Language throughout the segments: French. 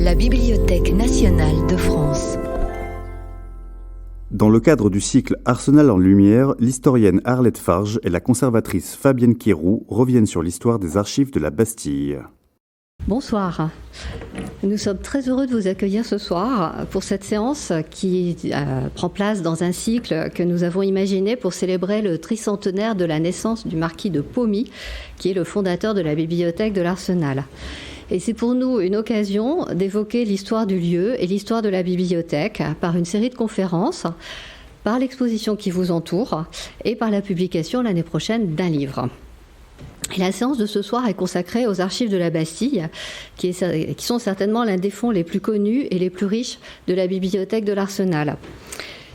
La Bibliothèque nationale de France. Dans le cadre du cycle Arsenal en lumière, l'historienne Arlette Farge et la conservatrice Fabienne Quéroux reviennent sur l'histoire des archives de la Bastille. Bonsoir. Nous sommes très heureux de vous accueillir ce soir pour cette séance qui prend place dans un cycle que nous avons imaginé pour célébrer le tricentenaire de la naissance du marquis de Pommy, qui est le fondateur de la bibliothèque de l'Arsenal. Et c'est pour nous une occasion d'évoquer l'histoire du lieu et l'histoire de la bibliothèque par une série de conférences, par l'exposition qui vous entoure et par la publication l'année prochaine d'un livre. Et la séance de ce soir est consacrée aux archives de la Bastille, qui sont certainement l'un des fonds les plus connus et les plus riches de la bibliothèque de l'Arsenal.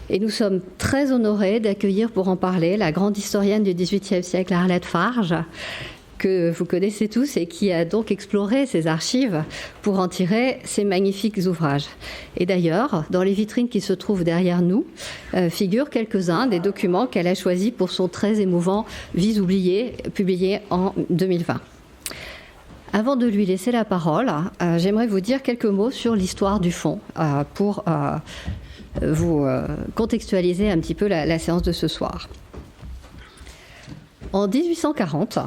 Et nous sommes très honorés d'accueillir pour en parler la grande historienne du XVIIIe siècle, Arlette Farge, que vous connaissez tous et qui a donc exploré ces archives pour en tirer ces magnifiques ouvrages. Et d'ailleurs, dans les vitrines qui se trouvent derrière nous, figurent quelques-uns des documents qu'elle a choisis pour son très émouvant Vies oubliées, publié en 2020. Avant de lui laisser la parole, j'aimerais vous dire quelques mots sur l'histoire du fonds pour vous contextualiser un petit peu la séance de ce soir. En 1840,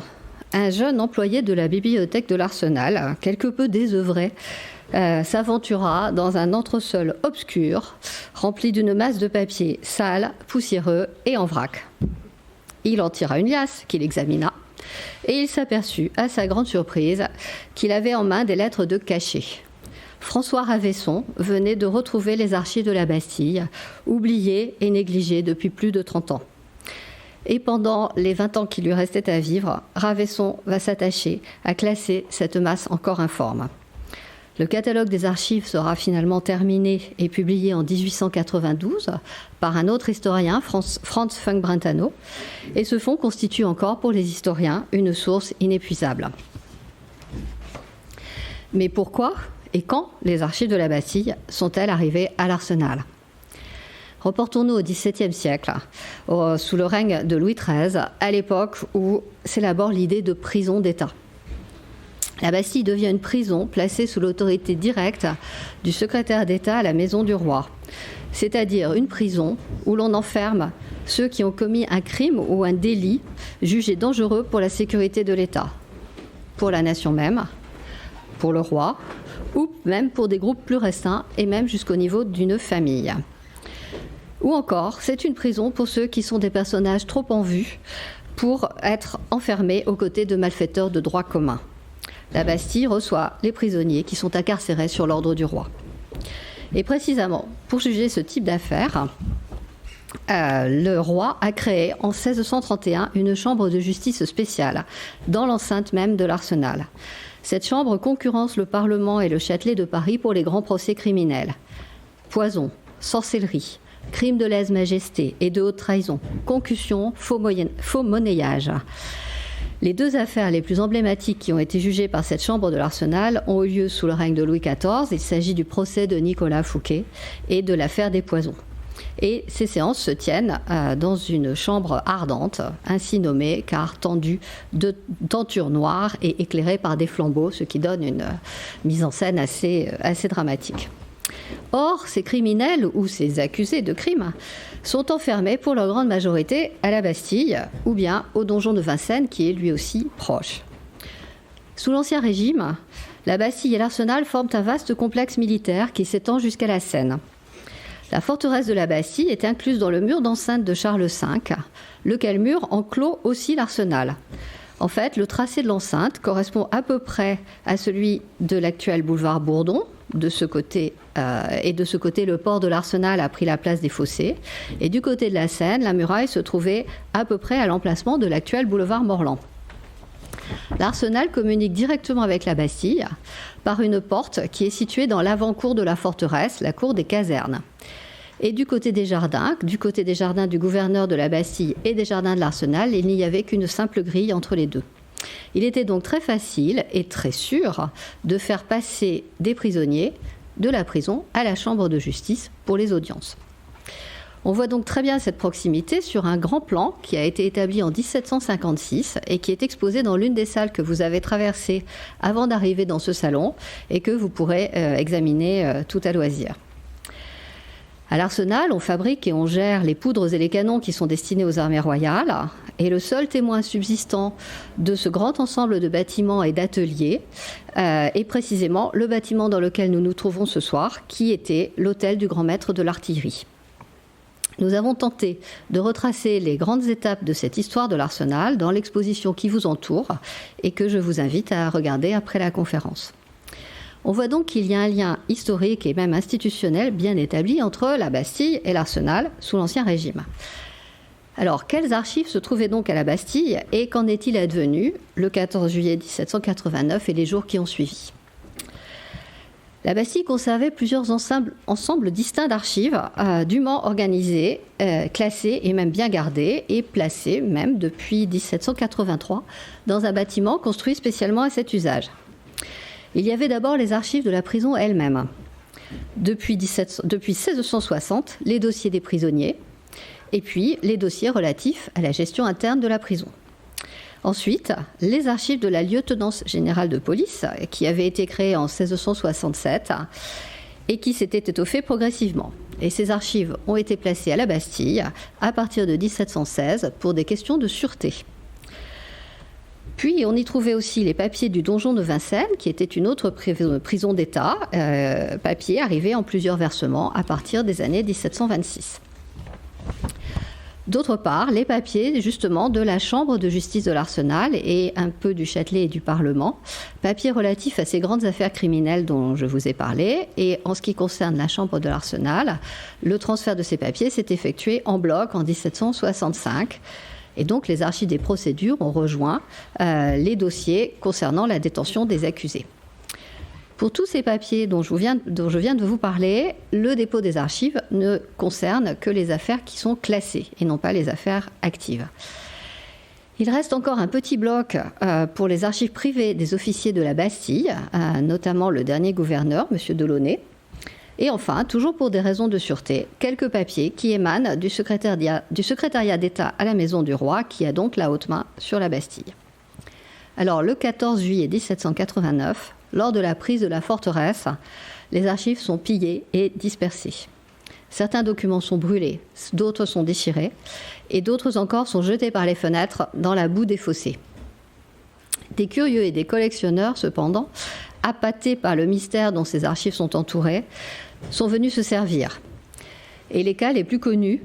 un jeune employé de la bibliothèque de l'Arsenal, quelque peu désœuvré, s'aventura dans un entresol obscur, rempli d'une masse de papier sale, poussiéreux et en vrac. Il en tira une liasse qu'il examina, et il s'aperçut, à sa grande surprise, qu'il avait en main des lettres de cachet. François Ravesson venait de retrouver les archives de la Bastille, oubliées et négligées depuis plus de 30 ans. Et pendant les 20 ans qui lui restaient à vivre, Ravesson va s'attacher à classer cette masse encore informe. Le catalogue des archives sera finalement terminé et publié en 1892 par un autre historien, Franz Funk-Brentano, et ce fonds constitue encore pour les historiens une source inépuisable. Mais pourquoi et quand les archives de la Bastille sont-elles arrivées à l'Arsenal ? Reportons-nous au XVIIe siècle, sous le règne de Louis XIII, à l'époque où s'élabore l'idée de prison d'État. La Bastille devient une prison placée sous l'autorité directe du secrétaire d'État à la maison du roi, c'est-à-dire une prison où l'on enferme ceux qui ont commis un crime ou un délit jugé dangereux pour la sécurité de l'État, pour la nation même, pour le roi, ou même pour des groupes plus restreints et même jusqu'au niveau d'une famille. Ou encore, c'est une prison pour ceux qui sont des personnages trop en vue pour être enfermés aux côtés de malfaiteurs de droit commun. La Bastille reçoit les prisonniers qui sont incarcérés sur l'ordre du roi. Et précisément, pour juger ce type d'affaires, le roi a créé en 1631 une chambre de justice spéciale dans l'enceinte même de l'Arsenal. Cette chambre concurrence le Parlement et le Châtelet de Paris pour les grands procès criminels. Poison, sorcellerie, crimes de lèse-majesté et de haute trahison, concussion, faux monnayage. Les deux affaires les plus emblématiques qui ont été jugées par cette chambre de l'Arsenal ont eu lieu sous le règne de Louis XIV. Il s'agit du procès de Nicolas Fouquet et de l'affaire des poisons. Et ces séances se tiennent dans une chambre ardente, ainsi nommée car tendue de tentures noires et éclairée par des flambeaux, ce qui donne une mise en scène assez dramatique. Or, ces criminels ou ces accusés de crimes sont enfermés pour leur grande majorité à la Bastille ou bien au donjon de Vincennes qui est lui aussi proche. Sous l'Ancien Régime, la Bastille et l'Arsenal forment un vaste complexe militaire qui s'étend jusqu'à la Seine. La forteresse de la Bastille est incluse dans le mur d'enceinte de Charles V, lequel mur enclôt aussi l'Arsenal. En fait, le tracé de l'enceinte correspond à peu près à celui de l'actuel boulevard Bourdon. De ce côté, le port de l'Arsenal a pris la place des fossés. Et du côté de la Seine, la muraille se trouvait à peu près à l'emplacement de l'actuel boulevard Morland. L'Arsenal communique directement avec la Bastille par une porte qui est située dans l'avant-cour de la forteresse, la cour des casernes. Et du côté des jardins du gouverneur de la Bastille et des jardins de l'Arsenal, il n'y avait qu'une simple grille entre les deux. Il était donc très facile et très sûr de faire passer des prisonniers de la prison à la chambre de justice pour les audiences. On voit donc très bien cette proximité sur un grand plan qui a été établi en 1756 et qui est exposé dans l'une des salles que vous avez traversées avant d'arriver dans ce salon et que vous pourrez examiner tout à loisir. À l'Arsenal, on fabrique et on gère les poudres et les canons qui sont destinés aux armées royales. Et le seul témoin subsistant de ce grand ensemble de bâtiments et d'ateliers est précisément le bâtiment dans lequel nous nous trouvons ce soir, qui était l'hôtel du grand maître de l'artillerie. Nous avons tenté de retracer les grandes étapes de cette histoire de l'Arsenal dans l'exposition qui vous entoure et que je vous invite à regarder après la conférence. On voit donc qu'il y a un lien historique et même institutionnel bien établi entre la Bastille et l'Arsenal sous l'Ancien Régime. Alors, quelles archives se trouvaient donc à la Bastille et qu'en est-il advenu le 14 juillet 1789 et les jours qui ont suivi ? La Bastille conservait plusieurs ensembles distincts d'archives, dûment organisés, classés et même bien gardés, et placés même depuis 1783 dans un bâtiment construit spécialement à cet usage. Il y avait d'abord les archives de la prison elle-même. Depuis 1660, les dossiers des prisonniers, et puis les dossiers relatifs à la gestion interne de la prison. Ensuite, les archives de la lieutenance générale de police, qui avait été créée en 1667 et qui s'était étoffée progressivement. Et ces archives ont été placées à la Bastille à partir de 1716 pour des questions de sûreté. Puis, on y trouvait aussi les papiers du donjon de Vincennes, qui était une autre prison d'État, papiers arrivés en plusieurs versements à partir des années 1726. D'autre part, les papiers justement de la Chambre de justice de l'Arsenal et un peu du Châtelet et du Parlement, papiers relatifs à ces grandes affaires criminelles dont je vous ai parlé. Et en ce qui concerne la Chambre de l'Arsenal, le transfert de ces papiers s'est effectué en bloc en 1765. Et donc, les archives des procédures ont rejoint les dossiers concernant la détention des accusés. Pour tous ces papiers dont je viens de vous parler, le dépôt des archives ne concerne que les affaires qui sont classées et non pas les affaires actives. Il reste encore un petit bloc pour les archives privées des officiers de la Bastille, notamment le dernier gouverneur, M. Delaunay. Et enfin, toujours pour des raisons de sûreté, quelques papiers qui émanent du secrétariat d'État à la Maison du Roi, qui a donc la haute main sur la Bastille. Alors, le 14 juillet 1789, lors de la prise de la forteresse, les archives sont pillées et dispersées. Certains documents sont brûlés, d'autres sont déchirés, et d'autres encore sont jetés par les fenêtres dans la boue des fossés. Des curieux et des collectionneurs, cependant, appâtés par le mystère dont ces archives sont entourées, sont venus se servir. Et les cas les plus connus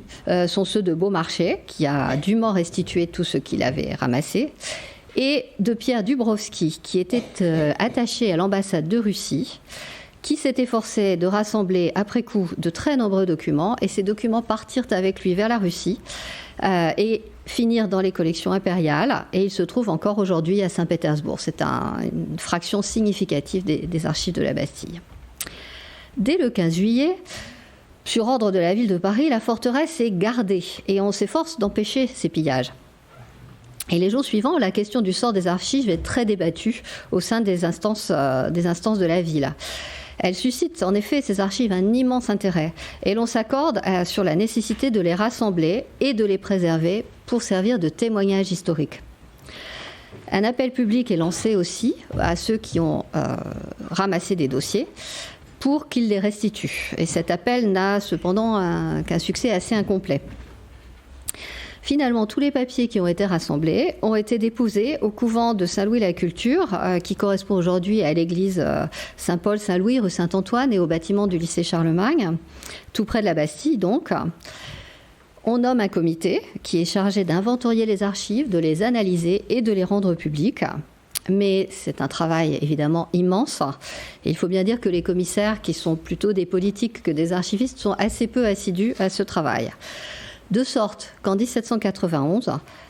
sont ceux de Beaumarchais, qui a dûment restitué tout ce qu'il avait ramassé, et de Pierre Dubrowski, qui était attaché à l'ambassade de Russie, qui s'est efforcé de rassembler après coup de très nombreux documents, et ces documents partirent avec lui vers la Russie et finirent dans les collections impériales, et ils se trouvent encore aujourd'hui à Saint-Pétersbourg. C'est une fraction significative des archives de la Bastille. Dès le 15 juillet, sur ordre de la ville de Paris, la forteresse est gardée, et on s'efforce d'empêcher ces pillages. Et les jours suivants, la question du sort des archives est très débattue au sein des instances de la ville. Elle suscite en effet, ces archives, un immense intérêt, et l'on s'accorde sur la nécessité de les rassembler et de les préserver pour servir de témoignage historique. Un appel public est lancé aussi à ceux qui ont ramassé des dossiers pour qu'ils les restituent. Et cet appel n'a cependant qu'un succès assez incomplet. Finalement, tous les papiers qui ont été rassemblés ont été déposés au couvent de Saint-Louis-la-Culture, qui correspond aujourd'hui à l'église Saint-Paul, Saint-Louis, rue Saint-Antoine, et au bâtiment du lycée Charlemagne, tout près de la Bastille donc. On nomme un comité qui est chargé d'inventorier les archives, de les analyser et de les rendre publiques. Mais c'est un travail évidemment immense. Et il faut bien dire que les commissaires, qui sont plutôt des politiques que des archivistes, sont assez peu assidus à ce travail. De sorte qu'en 1791,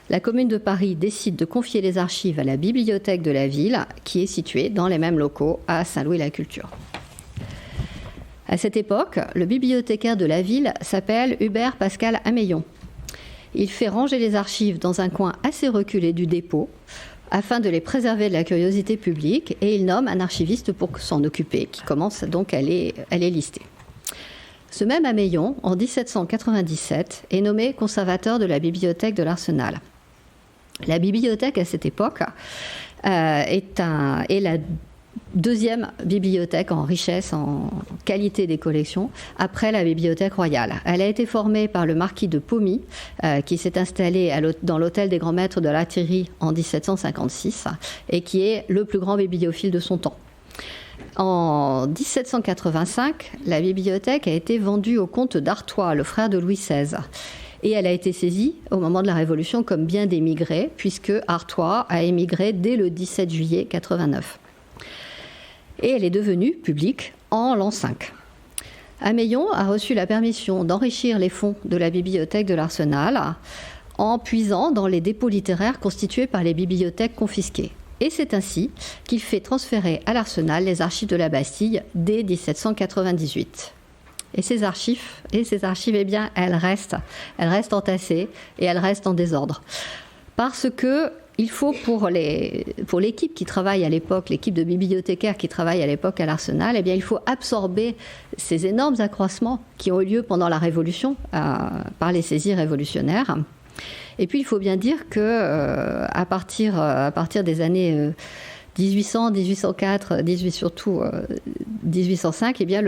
la Commune de Paris décide de confier les archives à la bibliothèque de la ville, qui est située dans les mêmes locaux à Saint-Louis-la-Culture. À cette époque, le bibliothécaire de la ville s'appelle Hubert Pascal Ameillon. Il fait ranger les archives dans un coin assez reculé du dépôt, afin de les préserver de la curiosité publique, et il nomme un archiviste pour s'en occuper, qui commence donc à les lister. Ce même Ameillon, en 1797, est nommé conservateur de la bibliothèque de l'Arsenal. La bibliothèque, à cette époque, est la deuxième bibliothèque en richesse, en qualité des collections, après la bibliothèque royale. Elle a été formée par le marquis de Pommy, qui s'est installé dans l'hôtel des grands maîtres de l'artillerie en 1756, et qui est le plus grand bibliophile de son temps. En 1785, la bibliothèque a été vendue au comte d'Artois, le frère de Louis XVI. Et elle a été saisie au moment de la Révolution comme bien d'émigrés, puisque Artois a émigré dès le 17 juillet 89. Et elle est devenue publique en l'an 5. Ameillon a reçu la permission d'enrichir les fonds de la bibliothèque de l'Arsenal en puisant dans les dépôts littéraires constitués par les bibliothèques confisquées. Et c'est ainsi qu'il fait transférer à l'Arsenal les archives de la Bastille dès 1798. Et ces archives, eh bien, elles restent entassées et elles restent en désordre. Parce que il faut pour l'équipe qui travaille à l'époque, l'équipe de bibliothécaires qui travaille à l'époque à l'Arsenal, eh bien, il faut absorber ces énormes accroissements qui ont eu lieu pendant la Révolution par les saisies révolutionnaires. Et puis il faut bien dire que à partir des années 1800, 1804, surtout 1805, eh bien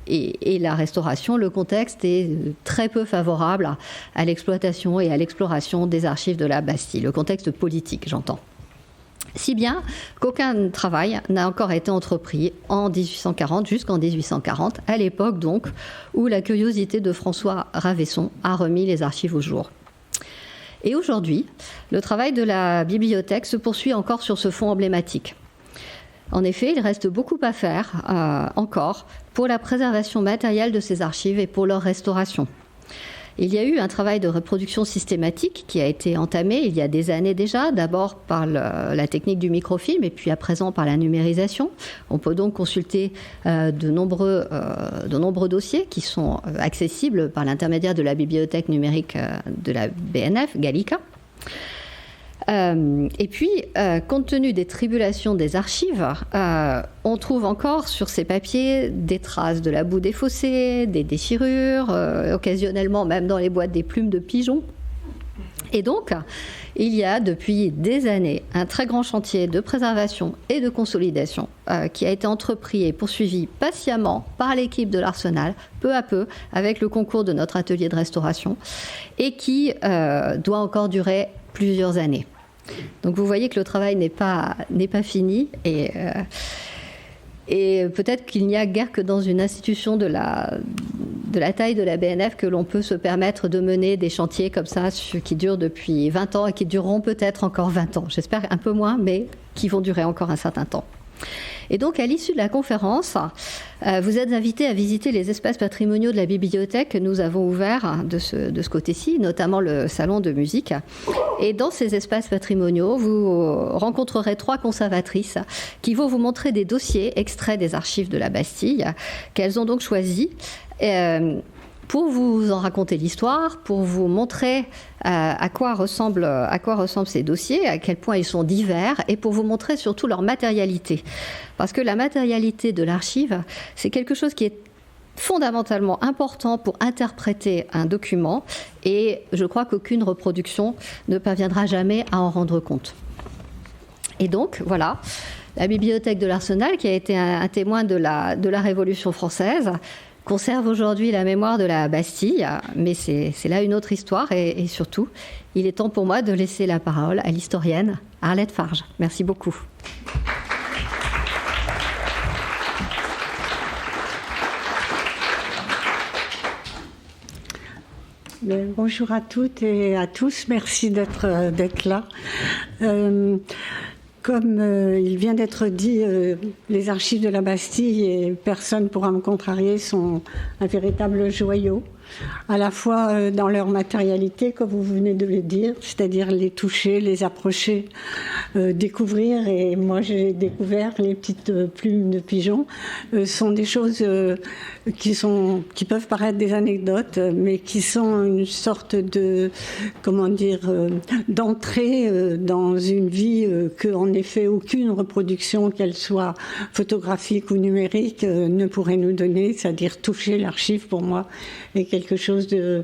et la Restauration, le contexte est très peu favorable à l'exploitation et à l'exploration des archives de la Bastille, le contexte politique, j'entends. Si bien qu'aucun travail n'a encore été entrepris en 1840 jusqu'en 1840, à l'époque donc où la curiosité de François Ravesson a remis les archives au jour. Et aujourd'hui, le travail de la bibliothèque se poursuit encore sur ce fond emblématique. En effet, il reste beaucoup à faire encore pour la préservation matérielle de ces archives et pour leur restauration. Il y a eu un travail de reproduction systématique qui a été entamé il y a des années déjà, d'abord par la technique du microfilm et puis à présent par la numérisation. On peut donc consulter de nombreux dossiers qui sont accessibles par l'intermédiaire de la bibliothèque numérique de la BNF, Gallica. Et puis, compte tenu des tribulations des archives, on trouve encore sur ces papiers des traces de la boue des fossés, des déchirures, occasionnellement même dans les boîtes des plumes de pigeons. Et donc, il y a depuis des années un très grand chantier de préservation et de consolidation qui a été entrepris et poursuivi patiemment par l'équipe de l'Arsenal, peu à peu, avec le concours de notre atelier de restauration, et qui doit encore durer plusieurs années. Donc vous voyez que le travail n'est pas fini et peut-être qu'il n'y a guère que dans une institution de la taille de la BNF que l'on peut se permettre de mener des chantiers comme ça qui durent depuis 20 ans et qui dureront peut-être encore 20 ans. J'espère un peu moins, mais qui vont durer encore un certain temps. Et donc, à l'issue de la conférence, vous êtes invités à visiter les espaces patrimoniaux de la bibliothèque que nous avons ouverts de ce côté-ci, notamment le salon de musique. Et dans ces espaces patrimoniaux, vous rencontrerez 3 conservatrices qui vont vous montrer des dossiers extraits des archives de la Bastille qu'elles ont donc choisis pour vous en raconter l'histoire, pour vous montrer à quoi ressemblent ces dossiers, à quel point ils sont divers, et pour vous montrer surtout leur matérialité. Parce que la matérialité de l'archive, c'est quelque chose qui est fondamentalement important pour interpréter un document, et je crois qu'aucune reproduction ne parviendra jamais à en rendre compte. Et donc, voilà, la bibliothèque de l'Arsenal, qui a été un témoin de la Révolution française, conserve aujourd'hui la mémoire de la Bastille, mais c'est là une autre histoire, et surtout, il est temps pour moi de laisser la parole à l'historienne Arlette Farge. Merci beaucoup. Bonjour à toutes et à tous, merci d'être là. Comme il vient d'être dit, les archives de la Bastille, et personne ne pourra me contrarier, sont un véritable joyau. à la fois dans leur matérialité, comme vous venez de le dire, c'est-à-dire les toucher, les approcher, découvrir, et moi j'ai découvert les petites plumes de pigeon, sont des choses qui peuvent paraître des anecdotes, mais qui sont une sorte de, d'entrée dans une vie que, en effet, aucune reproduction, qu'elle soit photographique ou numérique, ne pourrait nous donner. C'est-à-dire toucher l'archive, pour moi, est quelque chose de...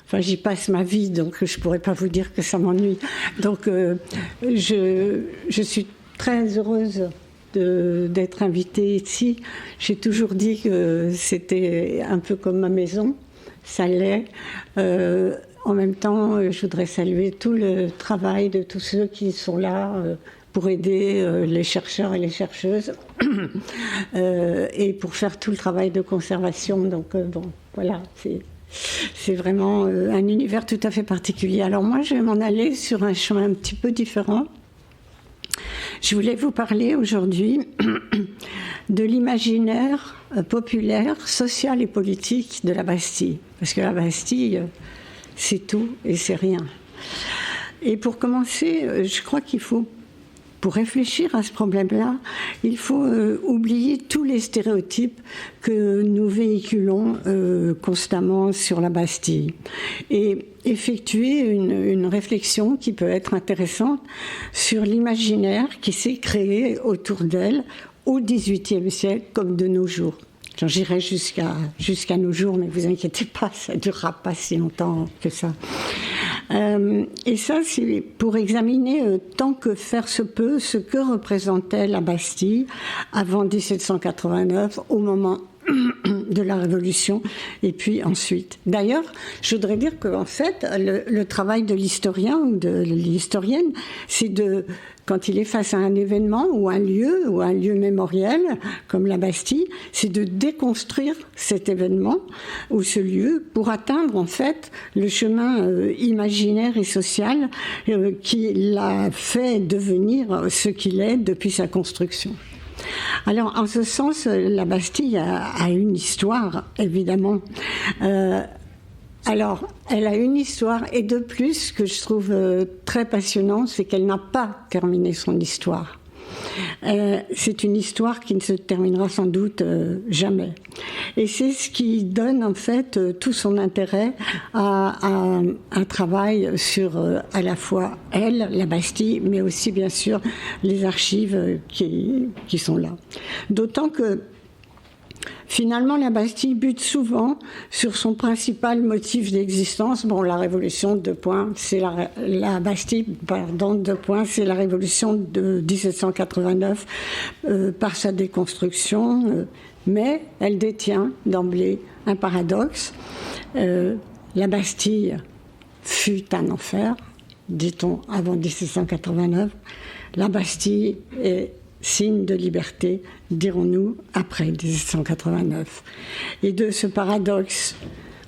Enfin, j'y passe ma vie, donc je ne pourrais pas vous dire que ça m'ennuie. Donc, je suis très heureuse d'être invitée ici. J'ai toujours dit que c'était un peu comme ma maison, ça l'est. En même temps, je voudrais saluer tout le travail de tous ceux qui sont là pour aider les chercheurs et les chercheuses et pour faire tout le travail de conservation. Donc, bon, voilà, c'est vraiment un univers tout à fait particulier. Alors moi, je vais m'en aller sur un chemin un petit peu différent. Je voulais vous parler aujourd'hui de l'imaginaire populaire, social et politique de la Bastille. Parce que la Bastille, c'est tout et c'est rien. Et pour commencer, je crois qu'il faut, pour réfléchir à ce problème-là, il faut oublier tous les stéréotypes que nous véhiculons constamment sur la Bastille et effectuer une réflexion qui peut être intéressante sur l'imaginaire qui s'est créé autour d'elle au XVIIIe siècle comme de nos jours. J'irai jusqu'à nos jours, mais vous inquiétez pas, ça ne durera pas si longtemps que ça. Et ça, c'est pour examiner, tant que faire se peut, ce que représentait la Bastille avant 1789, au moment de la Révolution, et puis ensuite. D'ailleurs, je voudrais dire qu'en fait, le travail de l'historien ou de l'historienne, c'est de, quand il est face à un événement ou un lieu mémoriel, comme la Bastille, c'est de déconstruire cet événement ou ce lieu pour atteindre en fait le chemin imaginaire et social qui l'a fait devenir ce qu'il est depuis sa construction. Alors, en ce sens, la Bastille a une histoire, évidemment. Alors, elle a une histoire, et de plus, ce que je trouve très passionnant, c'est qu'elle n'a pas terminé son histoire. C'est une histoire qui ne se terminera sans doute jamais. Et c'est ce qui donne en fait tout son intérêt à un travail sur à la fois elle, la Bastille, mais aussi bien sûr les archives qui sont là. D'autant que finalement, la Bastille bute souvent sur son principal motif d'existence. Bon, la Révolution, c'est la Bastille, c'est la Révolution de 1789 par sa déconstruction, mais elle détient d'emblée un paradoxe. La Bastille fut un enfer, dit-on avant 1789. La Bastille est signe de liberté, dirons-nous, après 1789. Et de ce paradoxe,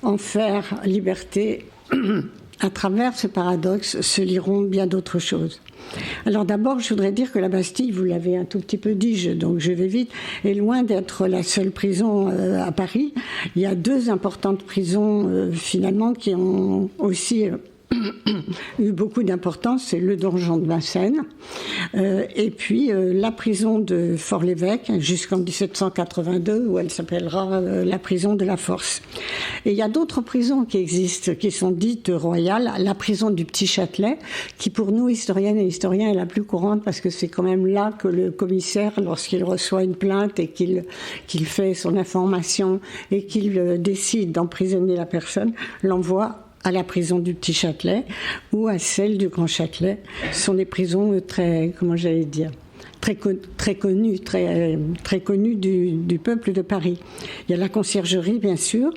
enfer, liberté, à travers ce paradoxe se liront bien d'autres choses. Alors d'abord, je voudrais dire que la Bastille, vous l'avez un tout petit peu dit, donc je vais vite, est loin d'être la seule prison à Paris. Il y a deux importantes prisons, finalement, qui ont aussi eu beaucoup d'importance, c'est le donjon de Vincennes, et puis la prison de Fort-l'Évêque jusqu'en 1782, où elle s'appellera la prison de la Force. Et il y a d'autres prisons qui existent, qui sont dites royales. La prison du Petit Châtelet, qui pour nous, historiennes et historiens, est la plus courante, parce que c'est quand même là que le commissaire, lorsqu'il reçoit une plainte et qu'il fait son information et qu'il décide d'emprisonner la personne, l'envoie à la prison du Petit Châtelet ou à celle du Grand Châtelet. Ce sont des prisons très connues du peuple de Paris. Il y a la conciergerie, bien sûr,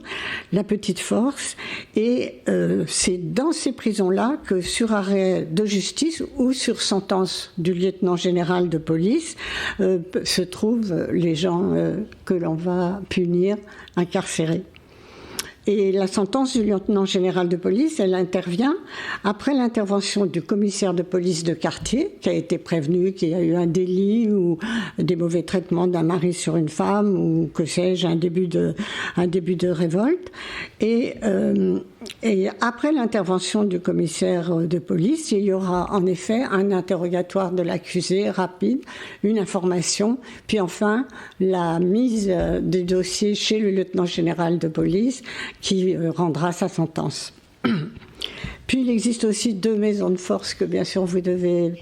la Petite Force, et c'est dans ces prisons-là que, sur arrêt de justice ou sur sentence du lieutenant général de police, se trouvent les gens que l'on va punir, incarcérer. Et la sentence du lieutenant général de police, elle intervient après l'intervention du commissaire de police de quartier, qui a été prévenu qu'il y a eu un délit ou des mauvais traitements d'un mari sur une femme, ou que sais-je, un début de révolte. Et après l'intervention du commissaire de police, il y aura en effet un interrogatoire de l'accusé rapide, une information, puis enfin la mise des dossiers chez le lieutenant général de police qui rendra sa sentence. Puis il existe aussi 2 maisons de force que bien sûr vous devez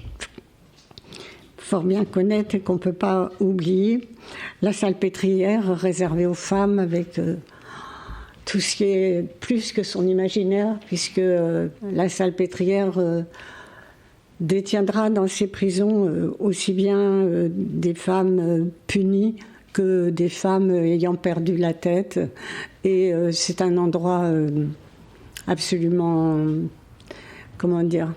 fort bien connaître et qu'on ne peut pas oublier. La Salpêtrière réservée aux femmes avec tout ce qui est plus que son imaginaire, puisque la Salpêtrière détiendra dans ses prisons aussi bien des femmes punies que des femmes ayant perdu la tête. Et c'est un endroit absolument, comment dire,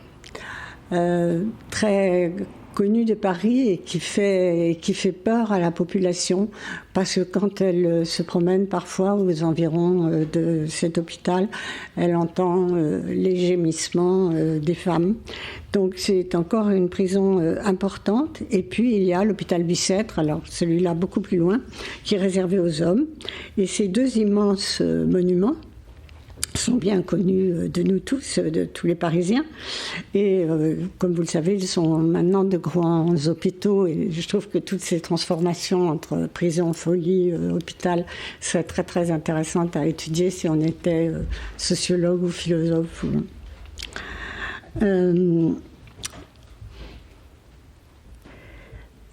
très connu de Paris et qui fait peur à la population, parce que quand elle se promène parfois aux environs de cet hôpital, elle entend les gémissements des femmes. Donc c'est encore une prison importante. Et puis il y a l'hôpital Bicêtre, alors celui-là beaucoup plus loin, qui est réservé aux hommes. Et ces 2 immenses monuments sont bien connus de nous tous, de tous les Parisiens. Et comme vous le savez, ils sont maintenant de grands hôpitaux. Et je trouve que toutes ces transformations entre prison, folie, hôpital seraient très très intéressantes à étudier si on était sociologue ou philosophe.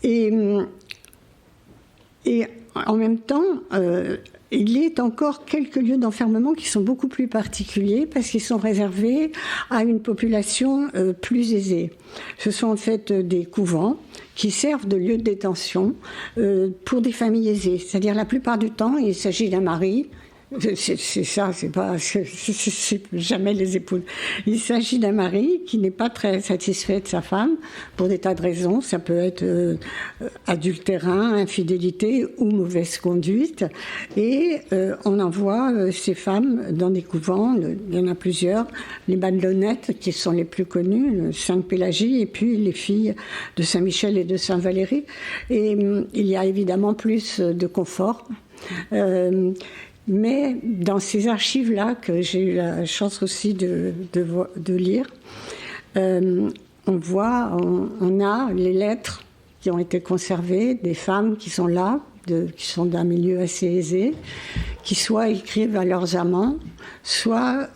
Et en même temps, il y a encore quelques lieux d'enfermement qui sont beaucoup plus particuliers parce qu'ils sont réservés à une population plus aisée. Ce sont en fait des couvents qui servent de lieu de détention pour des familles aisées. C'est-à-dire la plupart du temps, il s'agit d'un mari. C'est jamais les épouses. Il s'agit d'un mari qui n'est pas très satisfait de sa femme pour des tas de raisons. Ça peut être adultérin, infidélité ou mauvaise conduite. Et on envoie ces femmes dans des couvents. Il y en a plusieurs. Les Madelonnettes, qui sont les plus connues, Sainte-Pélagie, et puis les filles de Saint-Michel et de Saint-Valéry. Et il y a évidemment plus de confort. Mais dans ces archives-là, que j'ai eu la chance aussi de lire, on a les lettres qui ont été conservées, des femmes qui sont là, qui sont d'un milieu assez aisé, qui soit écrivent à leurs amants, soit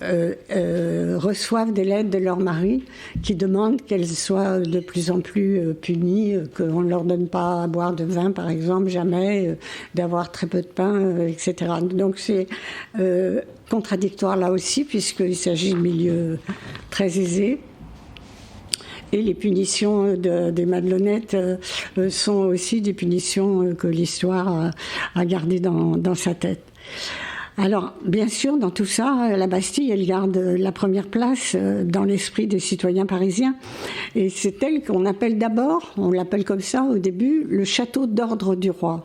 reçoivent des lettres de leur mari qui demandent qu'elles soient de plus en plus punies, qu'on ne leur donne pas à boire de vin, par exemple, jamais, d'avoir très peu de pain, etc. Donc c'est contradictoire là aussi, puisqu'il s'agit de milieux très aisés. Et les punitions des Madelonnettes sont aussi des punitions que l'histoire a gardées dans sa tête. Alors, bien sûr, dans tout ça, la Bastille, elle garde la première place dans l'esprit des citoyens parisiens. Et c'est elle qu'on appelle d'abord, on l'appelle comme ça au début, le château d'ordre du roi.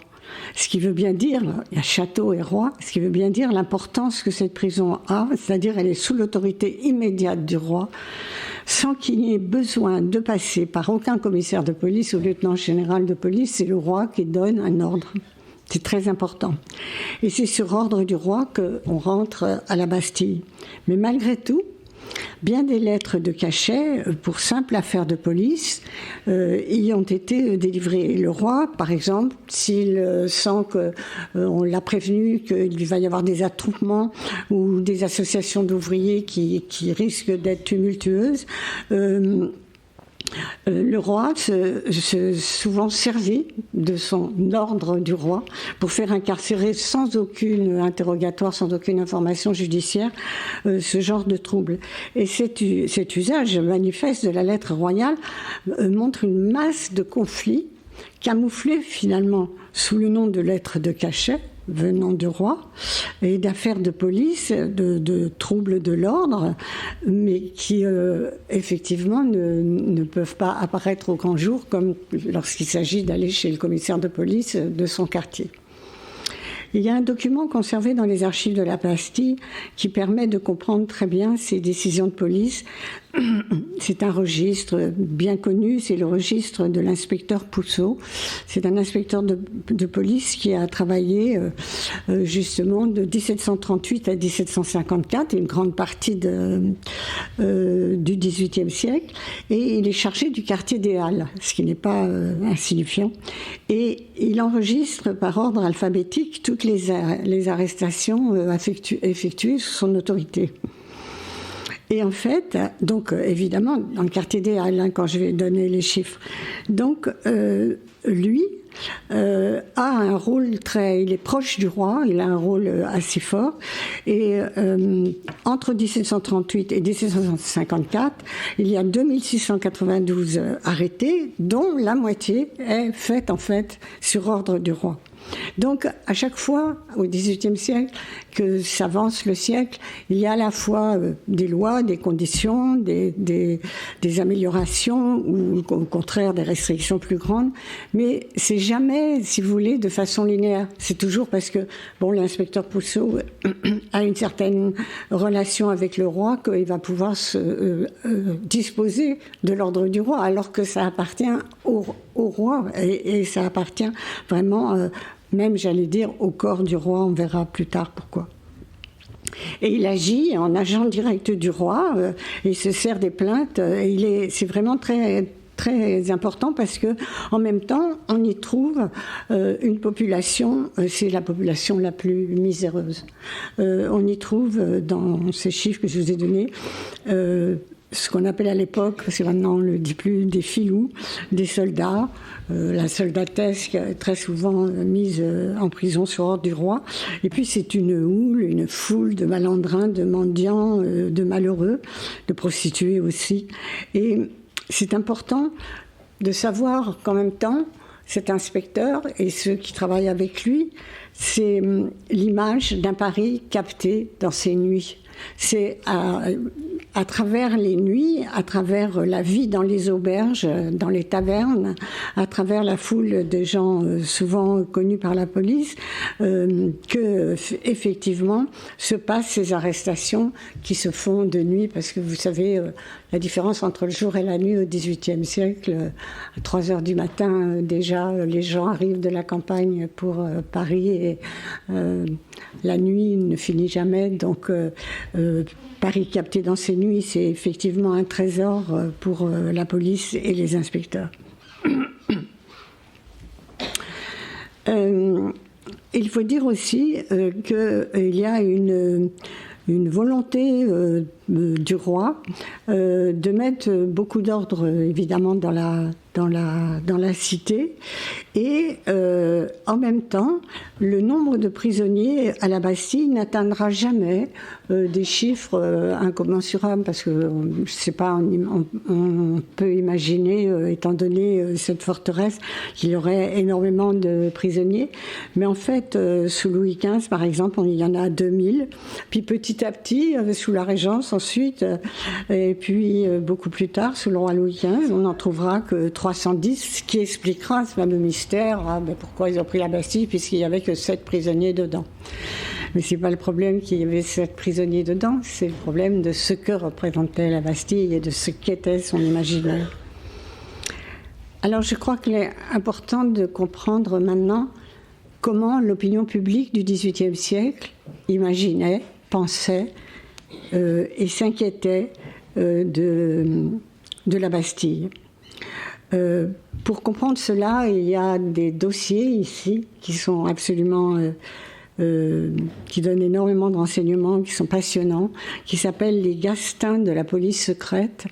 Ce qui veut bien dire, il y a château et roi, ce qui veut bien dire l'importance que cette prison a, c'est-à-dire elle est sous l'autorité immédiate du roi, sans qu'il y ait besoin de passer par aucun commissaire de police ou lieutenant général de police, c'est le roi qui donne un ordre. C'est très important. Et c'est sur ordre du roi qu'on rentre à la Bastille. Mais malgré tout, bien des lettres de cachet pour simple affaire de police y ont été délivrées. Et le roi, par exemple, s'il sent qu'on l'a prévenu qu'il va y avoir des attroupements ou des associations d'ouvriers qui risquent d'être tumultueuses, le roi se souvent servi de son ordre du roi pour faire incarcérer sans aucune interrogatoire, sans aucune information judiciaire, ce genre de trouble. Et cet usage manifeste de la lettre royale montre une masse de conflits camouflés finalement sous le nom de lettres de cachet venant du roi, et d'affaires de police, de troubles de l'ordre, mais qui effectivement ne peuvent pas apparaître au grand jour, comme lorsqu'il s'agit d'aller chez le commissaire de police de son quartier. Il y a un document conservé dans les archives de la Bastille qui permet de comprendre très bien ces décisions de police. C'est un registre bien connu, c'est le registre de l'inspecteur Pousseau. C'est un inspecteur de police qui a travaillé justement de 1738 à 1754, une grande partie du XVIIIe siècle, et il est chargé du quartier des Halles, ce qui n'est pas insignifiant. Et il enregistre par ordre alphabétique toutes les arrestations effectuées sous son autorité. Et en fait, donc évidemment, dans le quartier des Halles, quand je vais donner les chiffres, donc lui a un rôle il est proche du roi, il a un rôle assez fort, et entre 1738 et 1754, il y a 2692 arrêtés, dont la moitié est faite en fait sur ordre du roi. Donc, à chaque fois, au XVIIIe siècle, que s'avance le siècle, il y a à la fois des lois, des conditions, des améliorations ou au contraire des restrictions plus grandes, mais c'est jamais, si vous voulez, de façon linéaire. C'est toujours parce que, bon, l'inspecteur Pousseau a une certaine relation avec le roi qu'il va pouvoir disposer de l'ordre du roi, alors que ça appartient au roi et ça appartient vraiment... même, j'allais dire, au corps du roi, on verra plus tard pourquoi. Et il agit en agent direct du roi, il se sert des plaintes, c'est vraiment très, très important parce que, en même temps, on y trouve une population, c'est la population la plus miséreuse. On y trouve, dans ces chiffres que je vous ai donnés, ce qu'on appelle à l'époque, parce que maintenant on ne le dit plus, des filous, des soldats, la soldatesque très souvent mise en prison sur ordre du roi. Et puis c'est une houle, une foule de malandrins, de mendiants, de malheureux, de prostituées aussi. Et c'est important de savoir qu'en même temps, cet inspecteur et ceux qui travaillent avec lui, c'est l'image d'un Paris capté dans ses nuits. C'est à travers les nuits, à travers la vie dans les auberges, dans les tavernes, à travers la foule de gens souvent connus par la police, que effectivement se passent ces arrestations qui se font de nuit, parce que vous savez la différence entre le jour et la nuit au XVIIIe siècle. À 3 heures du matin, déjà, les gens arrivent de la campagne pour Paris et la nuit ne finit jamais. Donc, Paris capté dans ces nuits, c'est effectivement un trésor pour la police et les inspecteurs. Il faut dire aussi qu'il y a une volonté du roi de mettre beaucoup d'ordre, évidemment, dans la cité, et en même temps, le nombre de prisonniers à la Bastille n'atteindra jamais des chiffres incommensurables, parce que je sais pas, on peut imaginer, étant donné cette forteresse, qu'il y aurait énormément de prisonniers, mais en fait, sous Louis XV, par exemple, il y en a 2000, puis petit à petit, sous la Régence ensuite, et puis beaucoup plus tard, sous le roi Louis XV, on n'en trouvera que 310, ce qui expliquera ce fameux mystère, pourquoi ils ont pris la Bastille, puisqu'il n'y avait que 7 prisonniers dedans. Mais ce n'est pas le problème qu'il y avait 7 prisonniers dedans, c'est le problème de ce que représentait la Bastille et de ce qu'était son imaginaire. Alors je crois qu'il est important de comprendre maintenant comment l'opinion publique du XVIIIe siècle imaginait, pensait et s'inquiétait de la Bastille. Pour comprendre cela, il y a des dossiers ici qui sont absolument... qui donnent énormément de renseignements, qui sont passionnants, qui s'appellent les gastins de la police secrète.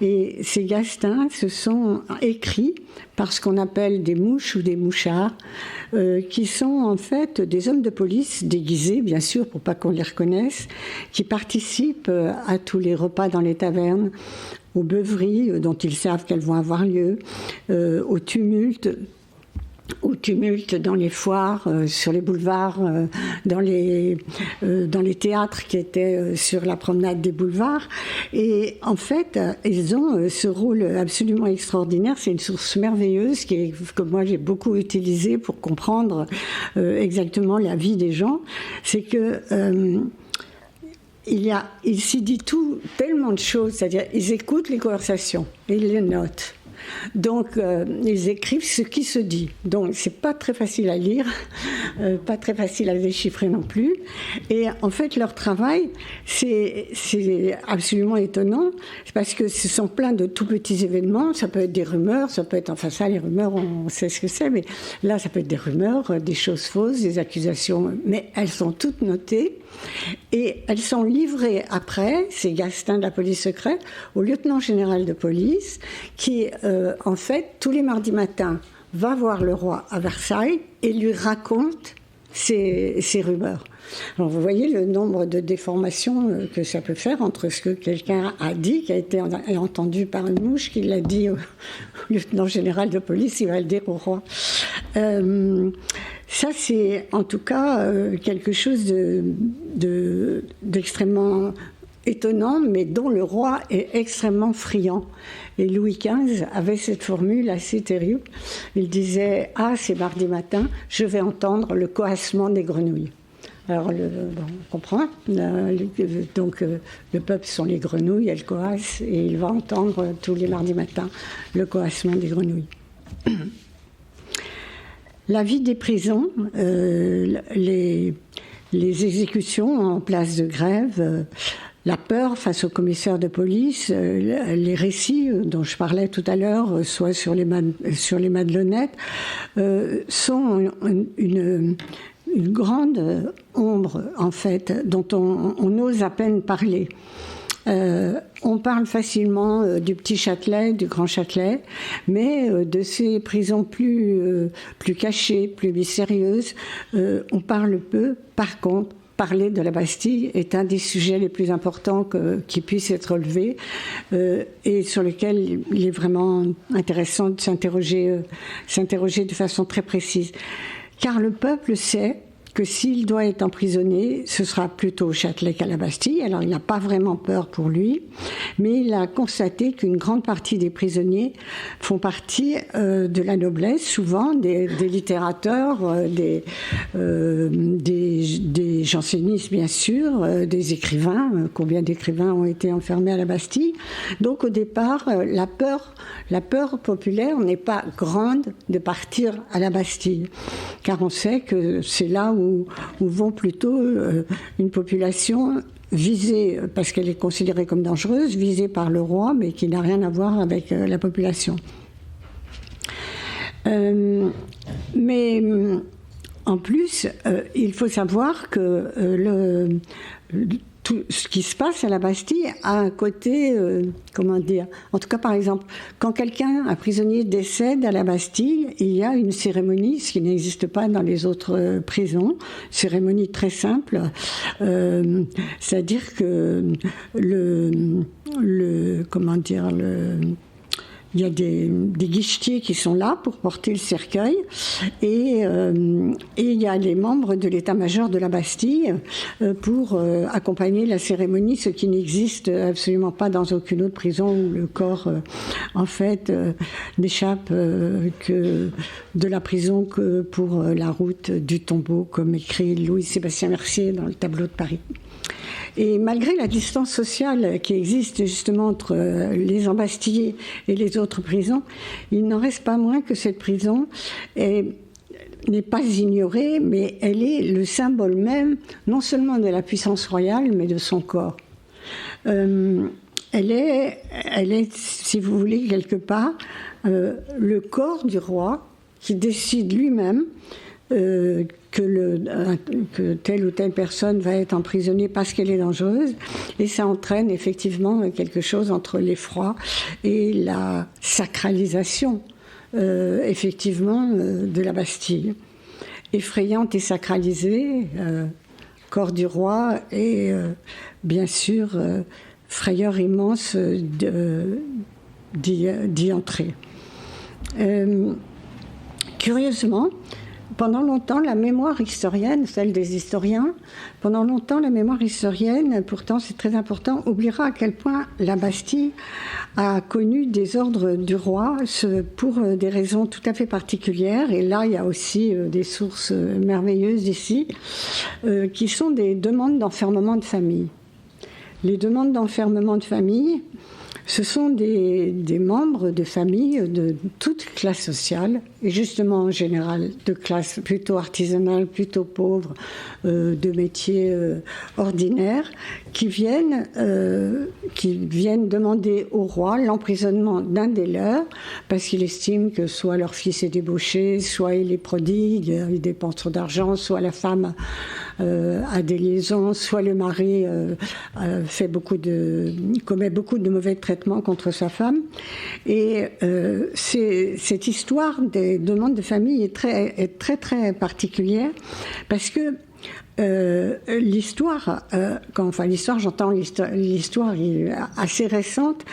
Et ces gastins se sont écrits par ce qu'on appelle des mouches ou des mouchards, qui sont en fait des hommes de police déguisés, bien sûr, pour pas qu'on les reconnaisse, qui participent à tous les repas dans les tavernes, aux beuveries dont ils savent qu'elles vont avoir lieu, au tumulte, au tumulte dans les foires, sur les boulevards, dans les théâtres qui étaient sur la promenade des boulevards. Et en fait, ils ont ce rôle absolument extraordinaire. C'est une source merveilleuse que moi j'ai beaucoup utilisée pour comprendre exactement la vie des gens. C'est que il s'y dit tellement de choses, c'est-à-dire ils écoutent les conversations et ils les notent. Donc, ils écrivent ce qui se dit. Donc, c'est pas très facile à lire, pas très facile à déchiffrer non plus. Et en fait, leur travail, c'est absolument étonnant, parce que ce sont plein de tout petits événements. Ça peut être des rumeurs, ça peut être, enfin ça, les rumeurs, on sait ce que c'est, mais là, ça peut être des rumeurs, des choses fausses, des accusations, mais elles sont toutes notées. Et elles sont livrées après, c'est Gastin de la police secrète, au lieutenant général de police, qui, en fait, tous les mardis matins, va voir le roi à Versailles et lui raconte ces rumeurs. Alors vous voyez le nombre de déformations que ça peut faire entre ce que quelqu'un a dit, qui a été entendu par une mouche, qui l'a dit au lieutenant général de police, il va le dire au roi. Ça, c'est en tout cas quelque chose d'extrêmement étonnant, mais dont le roi est extrêmement friand. Et Louis XV avait cette formule assez terrible. Il disait « Ah, c'est mardi matin, je vais entendre le coassement des grenouilles ». Alors, on comprend. Donc, le peuple sont les grenouilles, elles coassent, et il va entendre tous les mardis matins le coassement des grenouilles. La vie des prisons, les exécutions en place de grève, la peur face aux commissaires de police, les récits dont je parlais tout à l'heure, soit sur les Madelonnettes, sont une grande ombre, en fait, dont on ose à peine parler. On parle facilement du Petit Châtelet, du Grand Châtelet, mais de ces prisons plus cachées, plus mystérieuses, on parle peu. Par contre, parler de la Bastille est un des sujets les plus importants qui puissent être relevés et sur lequel il est vraiment intéressant de s'interroger de façon très précise. Car le peuple sait que s'il doit être emprisonné, ce sera plutôt au Châtelet qu'à la Bastille. Alors il n'a pas vraiment peur pour lui, mais il a constaté qu'une grande partie des prisonniers font partie de la noblesse, souvent des littérateurs, des jansénistes bien sûr, des écrivains. Combien d'écrivains ont été enfermés à la Bastille? Donc au départ, la peur populaire n'est pas grande de partir à la Bastille, car on sait que c'est là où vont plutôt une population visée, parce qu'elle est considérée comme dangereuse, visée par le roi, mais qui n'a rien à voir avec la population. Mais en plus, il faut savoir que tout ce qui se passe à la Bastille a un côté, en tout cas par exemple, quand un prisonnier décède à la Bastille, il y a une cérémonie, ce qui n'existe pas dans les autres prisons, cérémonie très simple, c'est-à-dire que il y a des guichetiers qui sont là pour porter le cercueil et il y a les membres de l'état-major de la Bastille pour accompagner la cérémonie, ce qui n'existe absolument pas dans aucune autre prison où le corps en fait n'échappe que de la prison que pour la route du tombeau, comme écrit Louis-Sébastien Mercier dans le tableau de Paris. Et malgré la distance sociale qui existe justement entre les embastillés et les autres prisons, il n'en reste pas moins que cette prison n'est pas ignorée, mais elle est le symbole même, non seulement de la puissance royale, mais de son corps. Elle est, si vous voulez, quelque part, le corps du roi qui décide lui-même que telle ou telle personne va être emprisonnée parce qu'elle est dangereuse, et ça entraîne effectivement quelque chose entre l'effroi et la sacralisation effectivement de la Bastille. Effrayante et sacralisée, corps du roi et bien sûr frayeur immense d'y entrer. curieusement, pendant longtemps, la mémoire historienne, celle des historiens, pendant longtemps, la mémoire historienne, pourtant c'est très important, oubliera à quel point la Bastille a connu des ordres du roi pour des raisons tout à fait particulières. Et là, il y a aussi des sources merveilleuses ici, qui sont des demandes d'enfermement de famille. Les demandes d'enfermement de famille, ce sont des membres de famille de toute classe sociale, et justement en général de classe plutôt artisanale, plutôt pauvre, de métiers ordinaires, qui viennent demander au roi l'emprisonnement d'un des leurs, parce qu'il estime que soit leur fils est débauché, soit il est prodigue, il dépense trop d'argent, soit la femme a des liaisons, soit le mari commet beaucoup de mauvais traitements contre sa femme. Et cette histoire des demandes de famille est très, très particulière, parce que l'histoire, j'entends l'histoire assez récente,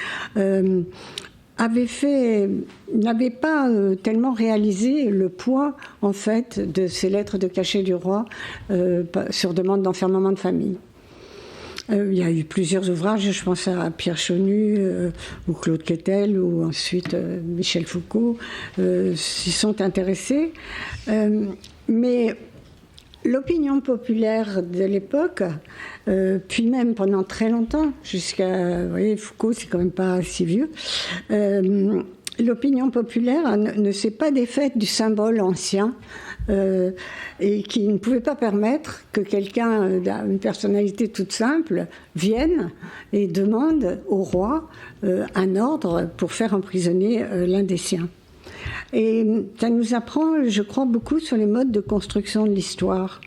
n'avait pas tellement réalisé le poids, en fait, de ces lettres de cachet du roi sur demande d'enfermement de famille. Il y a eu plusieurs ouvrages, je pense à Pierre Chonu ou Claude Quetel ou ensuite Michel Foucault s'y sont intéressés. Mais l'opinion populaire de l'époque, puis même pendant très longtemps, vous voyez, Foucault, c'est quand même pas si vieux, l'opinion populaire ne s'est pas défaite du symbole ancien et qui ne pouvait pas permettre que quelqu'un, une personnalité toute simple, vienne et demande au roi un ordre pour faire emprisonner l'un des siens. Et ça nous apprend, je crois, beaucoup sur les modes de construction de l'histoire.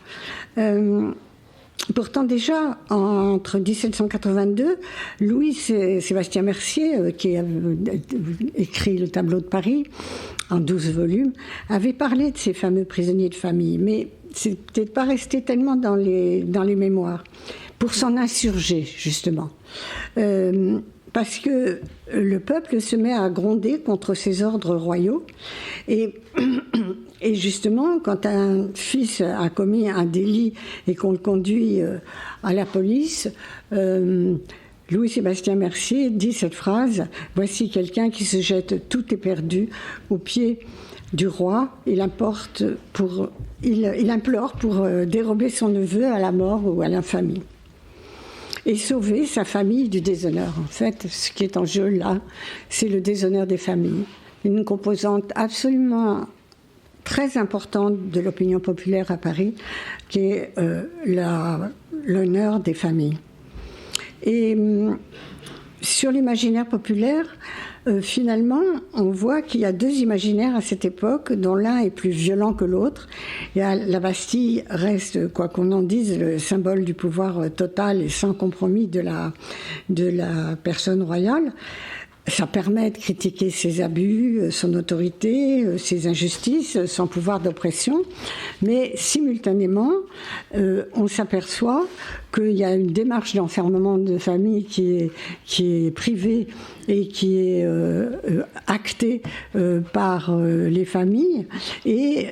Pourtant, déjà, entre 1782, Louis-Sébastien Mercier, qui a écrit le Tableau de Paris en 12 volumes, avait parlé de ces fameux prisonniers de famille, mais c'est peut-être pas resté tellement dans les mémoires, pour s'en insurger, justement. Parce que le peuple se met à gronder contre ces ordres royaux. Et justement, quand un fils a commis un délit et qu'on le conduit à la police, Louis-Sébastien Mercier dit cette phrase: « Voici quelqu'un qui se jette tout éperdu aux pieds du roi. Il implore pour dérober son neveu à la mort ou à l'infamie. » Et sauver sa famille du déshonneur. En fait, ce qui est en jeu là, c'est le déshonneur des familles. Une composante absolument très importante de l'opinion populaire à Paris, qui est l'honneur des familles. Et sur l'imaginaire populaire, finalement, on voit qu'il y a deux imaginaires à cette époque, dont l'un est plus violent que l'autre. La Bastille reste, quoi qu'on en dise, le symbole du pouvoir total et sans compromis de la personne royale. Ça permet de critiquer ses abus, son autorité, ses injustices, son pouvoir d'oppression. Mais simultanément, on s'aperçoit qu'il y a une démarche d'enfermement de famille qui est privée et qui est actée par les familles. Et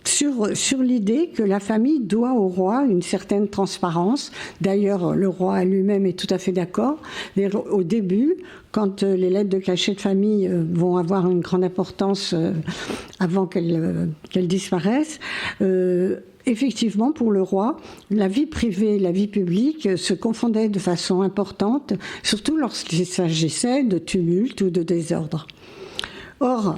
sur l'idée que la famille doit au roi une certaine transparence. D'ailleurs, le roi lui-même est tout à fait d'accord. Au début, quand les lettres de cachet de famille vont avoir une grande importance avant qu'elles disparaissent, effectivement, pour le roi, la vie privée et la vie publique se confondaient de façon importante, surtout lorsqu'il s'agissait de tumulte ou de désordre. Or,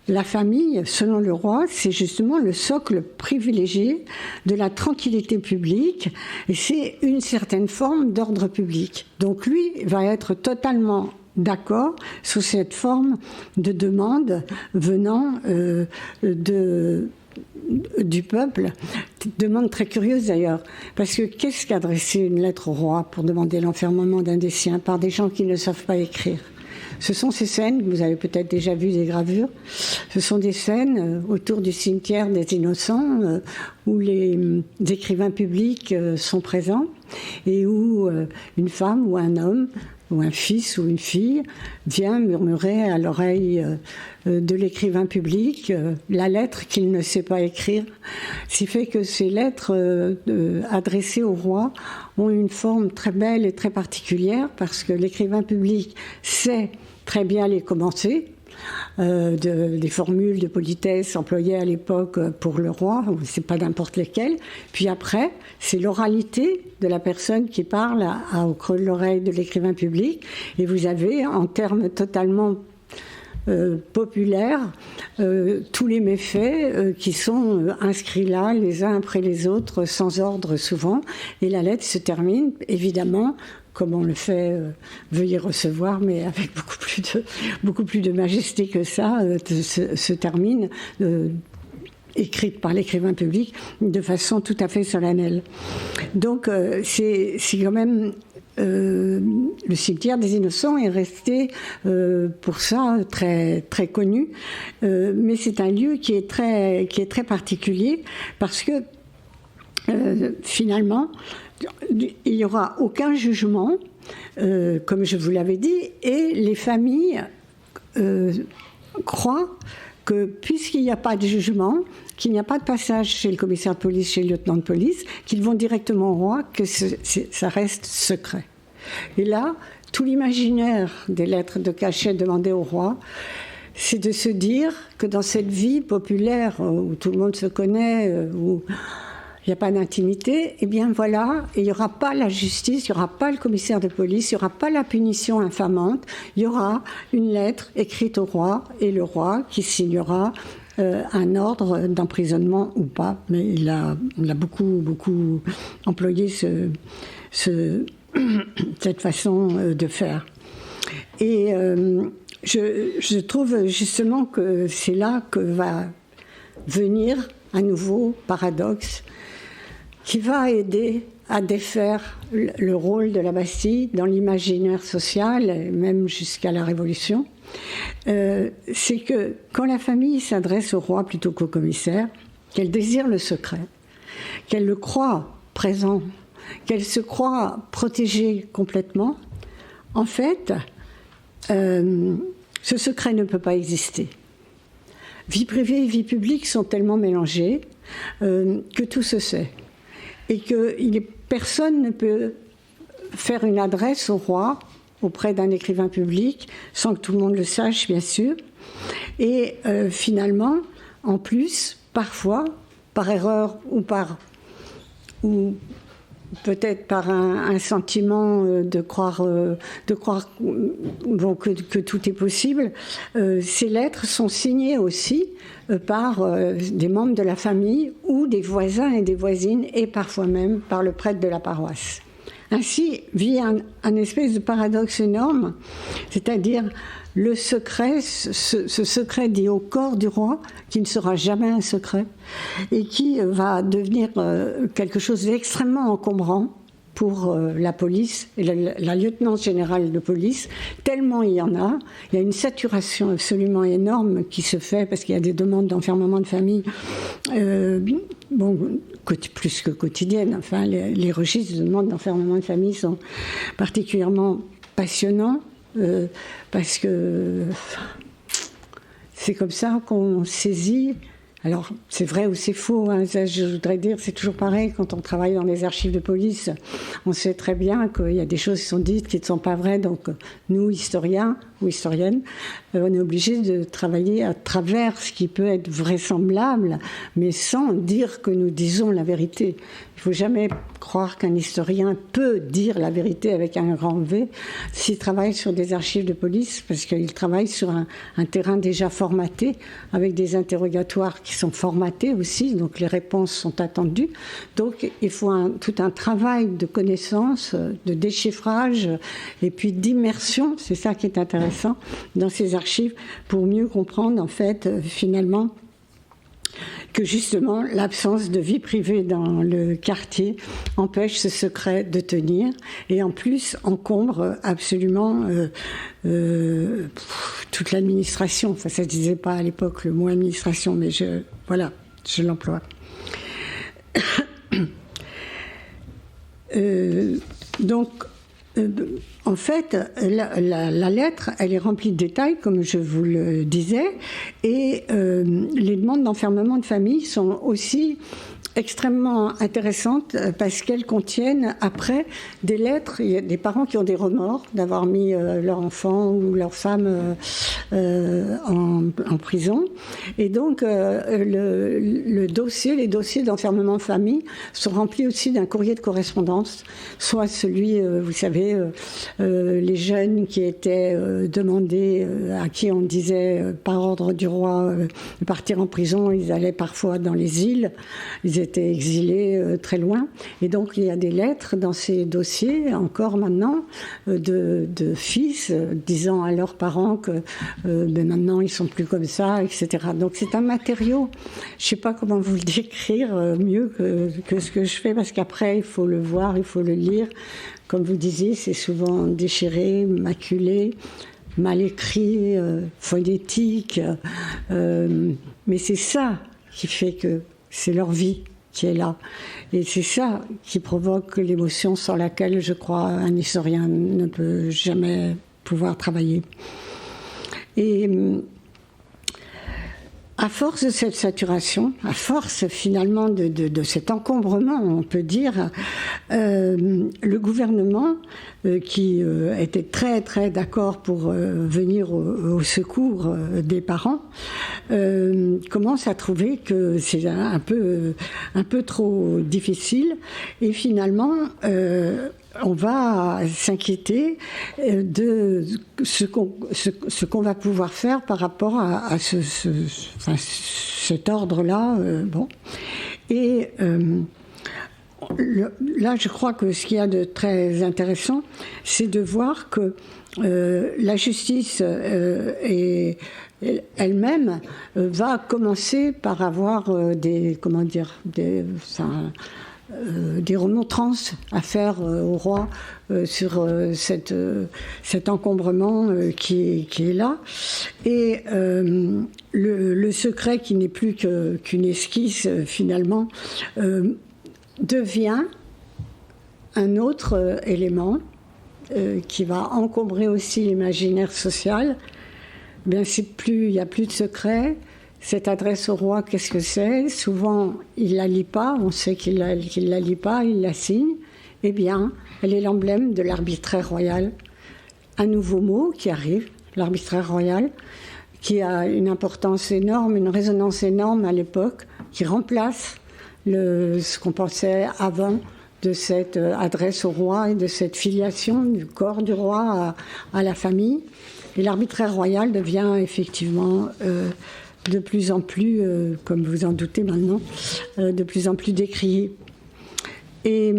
la famille, selon le roi, c'est justement le socle privilégié de la tranquillité publique et c'est une certaine forme d'ordre public. Donc lui va être totalement d'accord sur cette forme de demande venant du peuple. Demande très curieuse d'ailleurs, parce que qu'est-ce qu'adresser une lettre au roi pour demander l'enfermement d'un des siens par des gens qui ne savent pas écrire ? Ce sont ces scènes, vous avez peut-être déjà vu des gravures, ce sont des scènes autour du cimetière des Innocents où les écrivains publics sont présents et où une femme ou un homme ou un fils ou une fille vient murmurer à l'oreille de l'écrivain public la lettre qu'il ne sait pas écrire. Ce qui fait que ces lettres adressées au roi ont une forme très belle et très particulière parce que l'écrivain public sait très bien les commencer. Des formules de politesse employées à l'époque pour le roi, c'est pas n'importe lesquelles. Puis après, c'est l'oralité de la personne qui parle au creux de l'oreille de l'écrivain public. Et vous avez, en termes totalement populaires, tous les méfaits qui sont inscrits là, les uns après les autres, sans ordre souvent. Et la lettre se termine, évidemment, comme on le fait, veuillez recevoir, mais avec beaucoup plus de majesté que ça, se termine, écrite par l'écrivain public, de façon tout à fait solennelle. Donc, c'est quand même... le cimetière des Innocents est resté pour ça très, très connu, mais c'est un lieu qui est très particulier parce que finalement, il n'y aura aucun jugement, comme je vous l'avais dit, et les familles croient que puisqu'il n'y a pas de jugement, qu'il n'y a pas de passage chez le commissaire de police, chez le lieutenant de police, qu'ils vont directement au roi, que ça reste secret. Et là, tout l'imaginaire des lettres de cachet demandées au roi, c'est de se dire que dans cette vie populaire où tout le monde se connaît, où il n'y a pas d'intimité, eh bien voilà, il n'y aura pas la justice, il n'y aura pas le commissaire de police, il n'y aura pas la punition infamante, il y aura une lettre écrite au roi, et le roi qui signera un ordre d'emprisonnement ou pas, mais il a beaucoup employé cette façon de faire. Et je trouve justement que c'est là que va venir un nouveau paradoxe qui va aider à défaire le rôle de la Bastille dans l'imaginaire social, et même jusqu'à la Révolution. C'est que quand la famille s'adresse au roi plutôt qu'au commissaire, qu'elle désire le secret, qu'elle le croit présent, qu'elle se croit protégée complètement, en fait, ce secret ne peut pas exister. Vie privée et vie publique sont tellement mélangées que tout se sait. Et que personne ne peut faire une adresse au roi auprès d'un écrivain public sans que tout le monde le sache, bien sûr. Et finalement, en plus, parfois, par erreur ou peut-être par un sentiment de croire que tout est possible, ces lettres sont signées aussi par des membres de la famille ou des voisins et des voisines, et parfois même par le prêtre de la paroisse. Ainsi vit un espèce de paradoxe énorme, c'est-à-dire le secret, ce secret dit au corps du roi, qui ne sera jamais un secret, et qui va devenir quelque chose d'extrêmement encombrant pour la police et la lieutenant générale de police, tellement il y en a. Il y a une saturation absolument énorme qui se fait parce qu'il y a des demandes d'enfermement de famille, plus que quotidiennes. Enfin, les registres de demandes d'enfermement de famille sont particulièrement passionnants parce que c'est comme ça qu'on saisit. Alors, c'est vrai ou c'est faux, hein, ça, je voudrais dire, c'est toujours pareil, quand on travaille dans les archives de police, on sait très bien qu'il y a des choses qui sont dites qui ne sont pas vraies, donc nous, historiens ou historiennes, on est obligés de travailler à travers ce qui peut être vraisemblable, mais sans dire que nous disons la vérité. Il ne faut jamais croire qu'un historien peut dire la vérité avec un grand V s'il travaille sur des archives de police, parce qu'il travaille sur un terrain déjà formaté, avec des interrogatoires qui sont formatés aussi, donc les réponses sont attendues. Donc il faut tout un travail de connaissance, de déchiffrage, et puis d'immersion, c'est ça qui est intéressant dans ces archives, pour mieux comprendre en fait finalement que justement l'absence de vie privée dans le quartier empêche ce secret de tenir, et en plus encombre absolument toute l'administration. Enfin, ça ne se disait pas à l'époque le mot administration, mais je l'emploie. Donc En fait, la lettre, elle est remplie de détails, comme je vous le disais, et les demandes d'enfermement de famille sont aussi extrêmement intéressantes parce qu'elles contiennent après des lettres. Il y a des parents qui ont des remords d'avoir mis leur enfant ou leur femme en prison. Et donc, les dossiers d'enfermement de famille sont remplis aussi d'un courrier de correspondance, soit celui, vous savez, les jeunes qui étaient demandés, à qui on disait par ordre du roi de partir en prison. Ils allaient parfois dans les îles, ils étaient exilés très loin. Et donc il y a des lettres dans ces dossiers, encore maintenant, de fils disant à leurs parents que maintenant ils sont plus comme ça, etc. Donc c'est un matériau, je ne sais pas comment vous le décrire mieux que ce que je fais, parce qu'après il faut le voir, il faut le lire. Comme vous disiez, c'est souvent déchiré, maculé, mal écrit, phonétique. Mais c'est ça qui fait que c'est leur vie qui est là. Et c'est ça qui provoque l'émotion sans laquelle, je crois, un historien ne peut jamais pouvoir travailler. Et à force de cette saturation, à force finalement de cet encombrement, on peut dire, le gouvernement, qui était très très d'accord pour venir au secours des parents, commence à trouver que c'est un peu trop difficile, et finalement on va s'inquiéter de ce qu'on va pouvoir faire par rapport à cet ordre-là. Bon. Et là, je crois que ce qu'il y a de très intéressant, c'est de voir que la justice elle-même va commencer par avoir des remontrances à faire au roi sur cet encombrement qui est là. Et le secret, qui n'est plus qu'une esquisse finalement, devient un autre élément qui va encombrer aussi l'imaginaire social. Bien, il n'y a plus de secret. Cette adresse au roi, qu'est-ce que c'est ? Souvent, il ne la lit pas, on sait qu'il ne la lit pas, il la signe. Eh bien, elle est l'emblème de l'arbitraire royal. Un nouveau mot qui arrive, l'arbitraire royal, qui a une importance énorme, une résonance énorme à l'époque, qui remplace ce qu'on pensait avant de cette adresse au roi et de cette filiation du corps du roi à la famille. Et l'arbitraire royal devient effectivement de plus en plus, comme vous en doutez maintenant, de plus en plus décrié. Et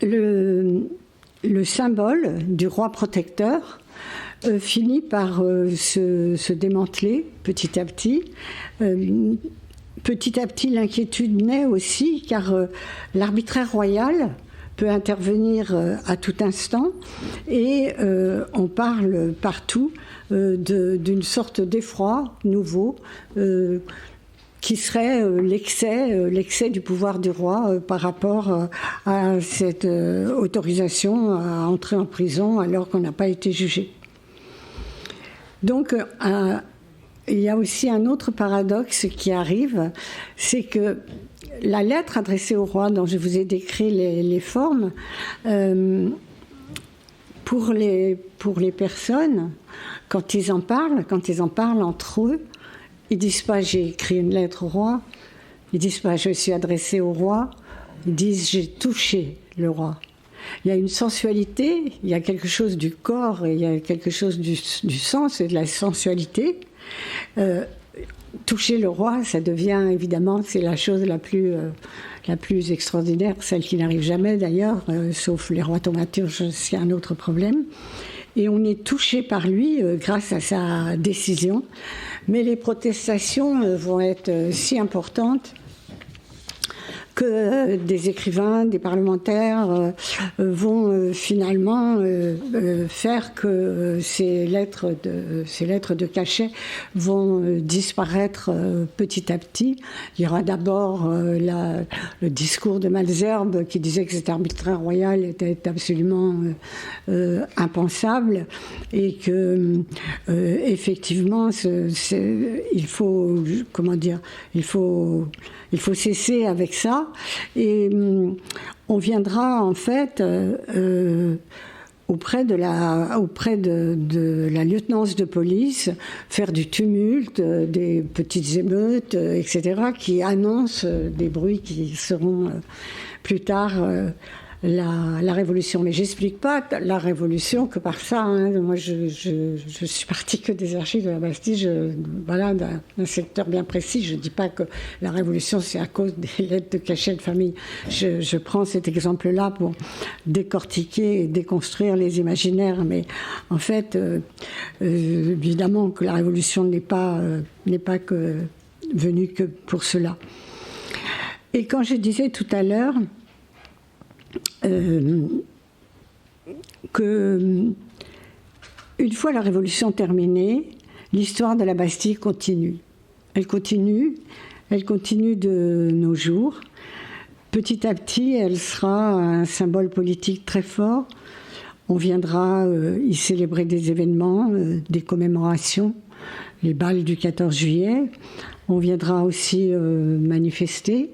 le symbole du roi protecteur finit par se démanteler petit à petit. Petit à petit, l'inquiétude naît aussi, car l'arbitraire royal peut intervenir à tout instant, et on parle partout d'une sorte d'effroi nouveau qui serait l'excès du pouvoir du roi par rapport à cette autorisation à entrer en prison alors qu'on n'a pas été jugé. Donc, il y a aussi un autre paradoxe qui arrive, c'est que la lettre adressée au roi, dont je vous ai décrit les formes, pour les personnes, quand ils en parlent entre eux, ils disent pas « j'ai écrit une lettre au roi », ils disent pas « je suis adressé au roi », ils disent « j'ai touché le roi ». Il y a une sensualité, il y a quelque chose du corps, et il y a quelque chose du sens et de la sensualité. Toucher le roi, ça devient évidemment, c'est la chose la plus extraordinaire, celle qui n'arrive jamais d'ailleurs, sauf les rois thaumaturges, c'est un autre problème. Et on est touché par lui grâce à sa décision. Mais les protestations vont être si importantes que des écrivains, des parlementaires vont finalement faire que ces lettres de cachet vont disparaître petit à petit. Il y aura d'abord le discours de Malesherbes qui disait que cet arbitraire royal était absolument impensable et que effectivement il faut cesser avec ça, et on viendra en fait auprès de la lieutenance de police faire du tumulte, des petites émeutes, etc., qui annoncent des bruits qui seront plus tard la révolution. Mais j'explique pas la révolution que par ça. Moi, je suis partie que des archives de la Bastille, d'un secteur bien précis. Je dis pas que la révolution, c'est à cause des lettres de cachet de famille. Je prends cet exemple-là pour décortiquer et déconstruire les imaginaires. Mais en fait, évidemment que la révolution n'est pas venue que pour cela. Et quand je disais tout à l'heure que une fois la révolution terminée, l'histoire de la Bastille continue. Elle continue de nos jours. Petit à petit, elle sera un symbole politique très fort. On viendra y célébrer des événements, des commémorations, les bals du 14 juillet. On viendra aussi manifester.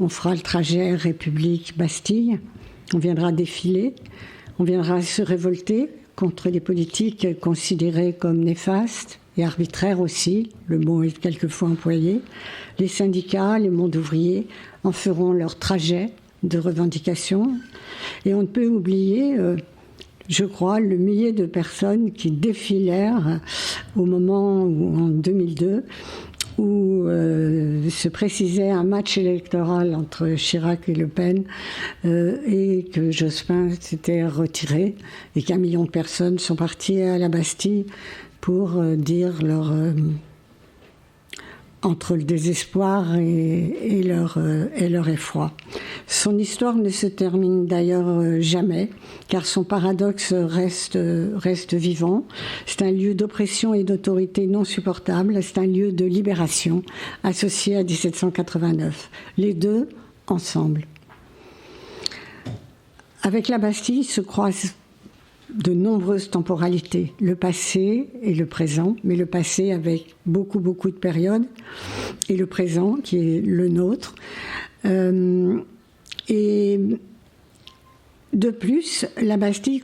On fera le trajet République-Bastille. On viendra défiler. On viendra se révolter contre les politiques considérées comme néfastes et arbitraires aussi. Le mot est quelquefois employé. Les syndicats, les mondes ouvriers en feront leur trajet de revendication. Et on ne peut oublier, je crois, le millier de personnes qui défilèrent au moment où, en 2002, où se précisait un match électoral entre Chirac et Le Pen, et que Jospin s'était retiré, et qu'un million de personnes sont parties à la Bastille pour dire entre le désespoir et leur effroi. Son histoire ne se termine d'ailleurs jamais, car son paradoxe reste vivant. C'est un lieu d'oppression et d'autorité non supportable, c'est un lieu de libération associé à 1789. Les deux ensemble. Avec la Bastille se croisent de nombreuses temporalités, le passé et le présent, mais le passé avec beaucoup de périodes, et le présent qui est le nôtre. Et de plus, la Bastille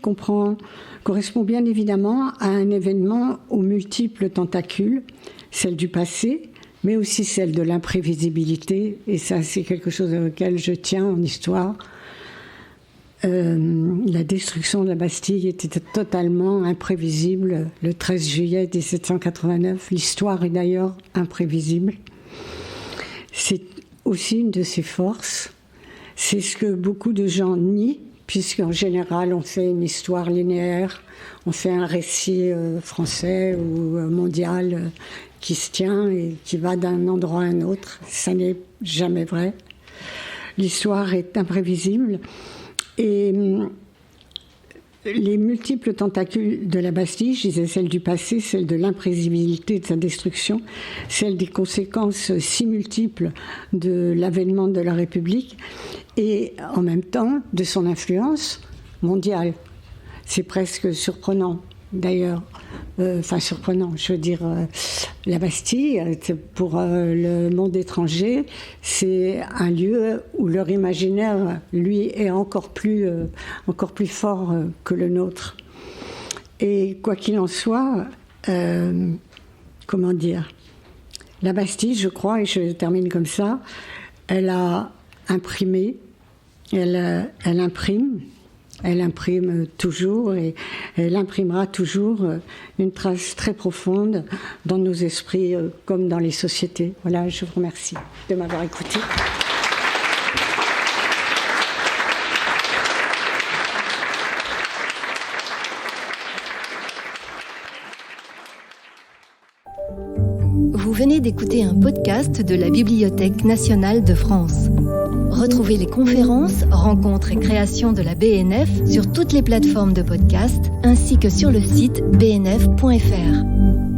correspond bien évidemment à un événement aux multiples tentacules, celle du passé, mais aussi celle de l'imprévisibilité, et ça c'est quelque chose auquel je tiens en histoire. La destruction de la Bastille était totalement imprévisible le 13 juillet 1789. L'histoire est d'ailleurs imprévisible. C'est aussi une de ses forces. C'est ce que beaucoup de gens nient, puisqu'en général on fait une histoire linéaire, on fait un récit français ou mondial qui se tient et qui va d'un endroit à un autre. Ça n'est jamais vrai. L'histoire est imprévisible. Et les multiples tentacules de la Bastille, je disais celle du passé, celle de l'imprévisibilité de sa destruction, celle des conséquences si multiples de l'avènement de la République et en même temps de son influence mondiale. C'est presque surprenant d'ailleurs. Surprenant, je veux dire, la Bastille, pour le monde étranger, c'est un lieu où leur imaginaire, lui, est encore plus fort que le nôtre. Et quoi qu'il en soit, la Bastille, je crois, et je termine comme ça, elle a imprimé, elle imprime. Elle imprime toujours et elle imprimera toujours une trace très profonde dans nos esprits comme dans les sociétés. Voilà, je vous remercie de m'avoir écouté. Vous venez d'écouter un podcast de la Bibliothèque nationale de France. Retrouvez les conférences, rencontres et créations de la BNF sur toutes les plateformes de podcast ainsi que sur le site bnf.fr.